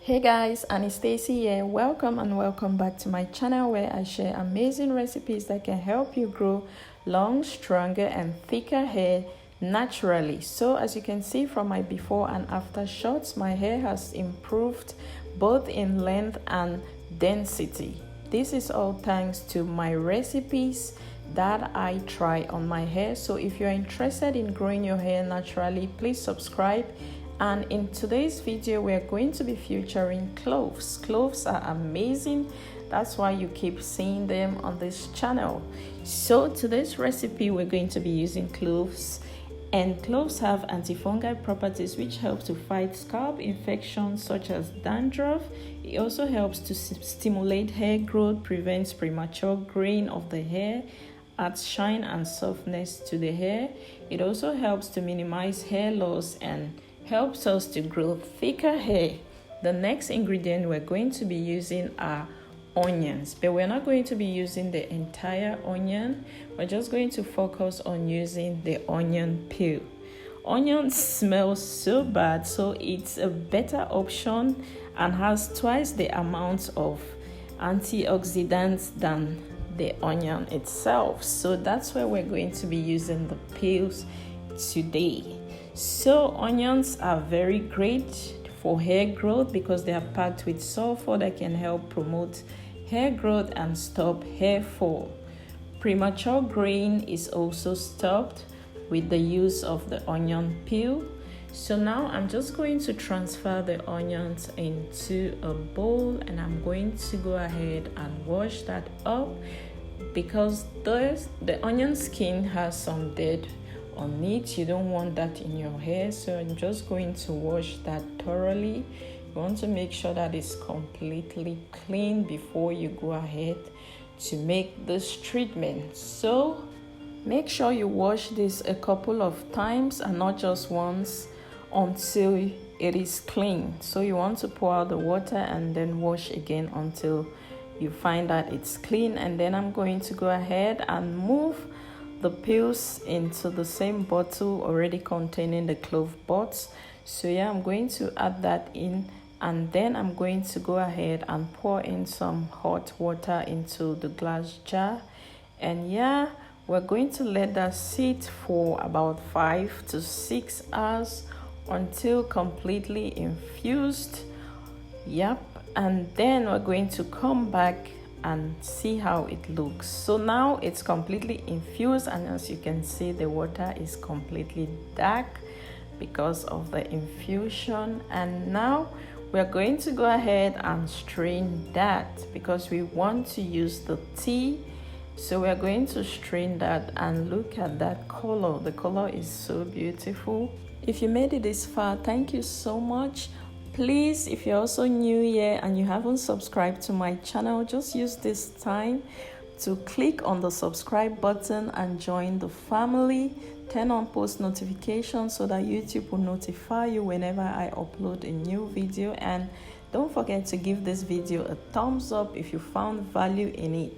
Hey guys, Annie Stacey here. Welcome and welcome back to my channel where I share amazing recipes that can help you grow long, stronger and thicker hair naturally. So as you can see from my before and after shots, my hair has improved both in length and density. This is all thanks to my recipes that I try on my hair. So if you're interested in growing your hair naturally, please subscribe. And in today's video, we're going to be featuring cloves. Cloves are amazing. That's why you keep seeing them on this channel. So today's recipe, we're going to be using cloves. And cloves have antifungal properties which help to fight scalp infections such as dandruff. It also helps to stimulate hair growth, prevents premature graying of the hair, adds shine and softness to the hair. It also helps to minimize hair loss and helps us to grow thicker hair. The next ingredient we're going to be using are onions, but we're not going to be using the entire onion. We're just going to focus on using the onion peel. Onions smell so bad, so it's a better option and has twice the amount of antioxidants than the onion itself. So that's why we're going to be using the peels today. So onions are very great for hair growth because they are packed with sulfur that can help promote hair growth and stop hair fall. Premature graying is also stopped with the use of the onion peel. So now I'm just going to transfer the onions into a bowl and I'm going to go ahead and wash that up because the onion skin has some dead on it. You don't want that in your hair, so I'm just going to wash that thoroughly. You want to make sure that it's completely clean before you go ahead to make this treatment. So make sure you wash this a couple of times and not just once until it is clean. So you want to pour out the water and then wash again until you find that it's clean. And then I'm going to go ahead and move the peels into the same bottle already containing the clove buds. So yeah, I'm going to add that in and then I'm going to go ahead and pour in some hot water into the glass jar. And yeah, we're going to let that sit for about 5 to 6 hours until completely infused. Yep, and then we're going to come back and see how it looks. So now it's completely infused and as you can see the water is completely dark because of the infusion. And now we're going to go ahead and strain that because we want to use the tea. So we're going to strain that and look at that color. The color is so beautiful. If you made it this far, thank you so much. Please, if you're also new here and you haven't subscribed to my channel, just use this time to click on the subscribe button and join the family. Turn on post notifications so that YouTube will notify you whenever I upload a new video. And don't forget to give this video a thumbs up if you found value in it.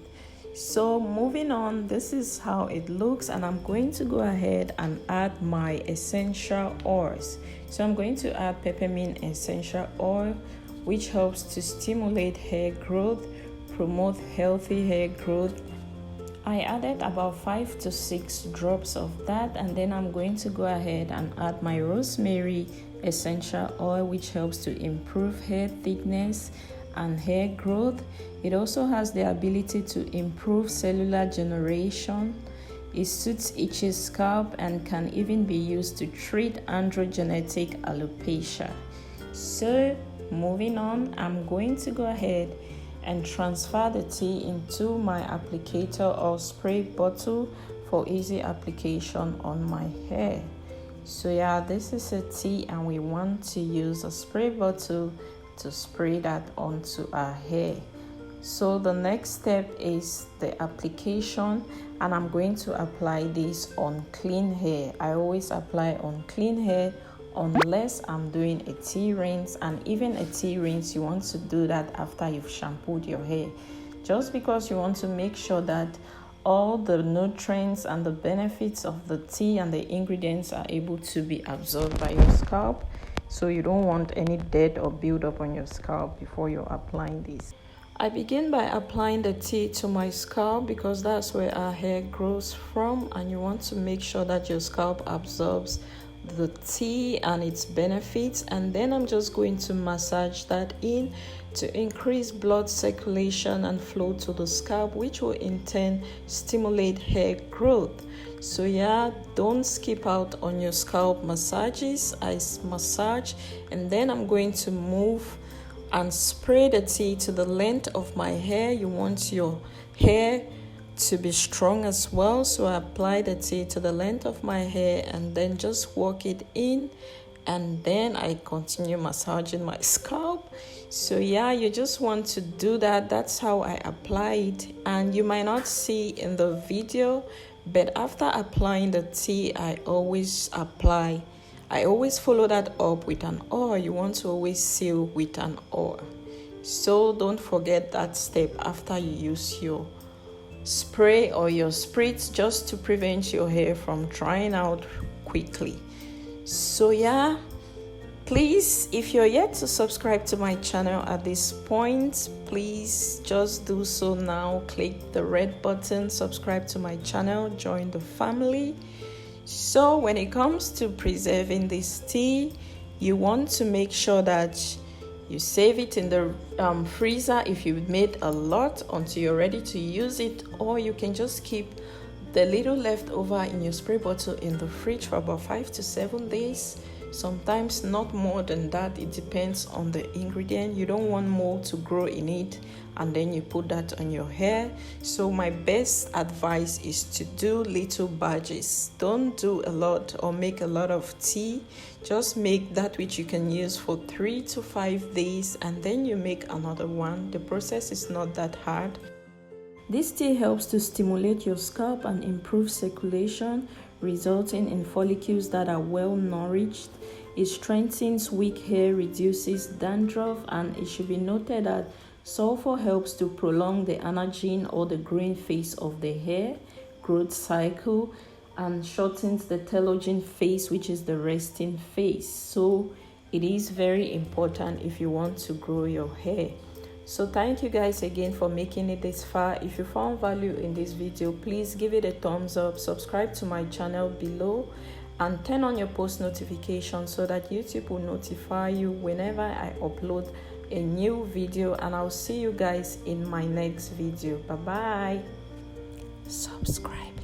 So moving on, this is how it looks and I'm going to go ahead and add my essential oils. So I'm going to add peppermint essential oil, which helps to stimulate hair growth, promote healthy hair growth. I added about 5 to 6 drops of that, and then I'm going to go ahead and add my rosemary essential oil, which helps to improve hair thickness and hair growth. It also has the ability to improve cellular generation. It suits itchy scalp and can even be used to treat androgenetic alopecia. So moving on, I'm going to go ahead and transfer the tea into my applicator or spray bottle for easy application on my hair. So yeah, this is a tea and we want to use a spray bottle to spray that onto our hair. So the next step is the application and I'm going to apply this on clean hair. I always apply on clean hair unless I'm doing a tea rinse, and even a tea rinse you want to do that after you've shampooed your hair, just because you want to make sure that all the nutrients and the benefits of the tea and the ingredients are able to be absorbed by your scalp. so you don't want any dirt or build up on your scalp before you're applying this. I begin by applying the tea to my scalp because that's where our hair grows from, and you want to make sure that your scalp absorbs the tea and its benefits. And then I'm just going to massage that in to increase blood circulation and flow to the scalp, which will in turn stimulate hair growth. So yeah, don't skip out on your scalp massages. I massage, and then I'm going to move and spray the tea to the length of my hair. You want your hair to be strong as well, so I apply the tea to the length of my hair and then just work it in, and then I continue massaging my scalp. So yeah, you just want to do that. That's how I apply it, and you might not see in the video, but after applying the tea, I always follow that up with an oil. You want to always seal with an oil, so don't forget that step after you use your spray or your spritz, just to prevent your hair from drying out quickly. So yeah, please, if you're yet to subscribe to my channel at this point, please just do so now. Click the red button, subscribe to my channel, join the family. So when it comes to preserving this tea, you want to make sure that you save it in the freezer if you've made a lot until you're ready to use it, or you can just keep the little leftover in your spray bottle in the fridge for about 5 to 7 days. Sometimes not more than that. It depends on the ingredient. You don't want mold to grow in it and then you put that on your hair. So my best advice is to do little batches. Don't do a lot or make a lot of tea. Just make that which you can use for 3 to 5 days, and then you make another one. The process is not that hard. This tea helps to stimulate your scalp and improve circulation, resulting in follicles that are well nourished. It strengthens weak hair, reduces dandruff, and it should be noted that sulfur helps to prolong the anagen or the growing phase of the hair growth cycle, and shortens the telogen phase, which is the resting phase. So it is very important if you want to grow your hair. So thank you guys again for making it this far. If you found value in this video, please give it a thumbs up, subscribe to my channel below, and turn on your post notifications so that YouTube will notify you whenever I upload a new video. And I'll see you guys in my next video. Bye bye. Subscribe.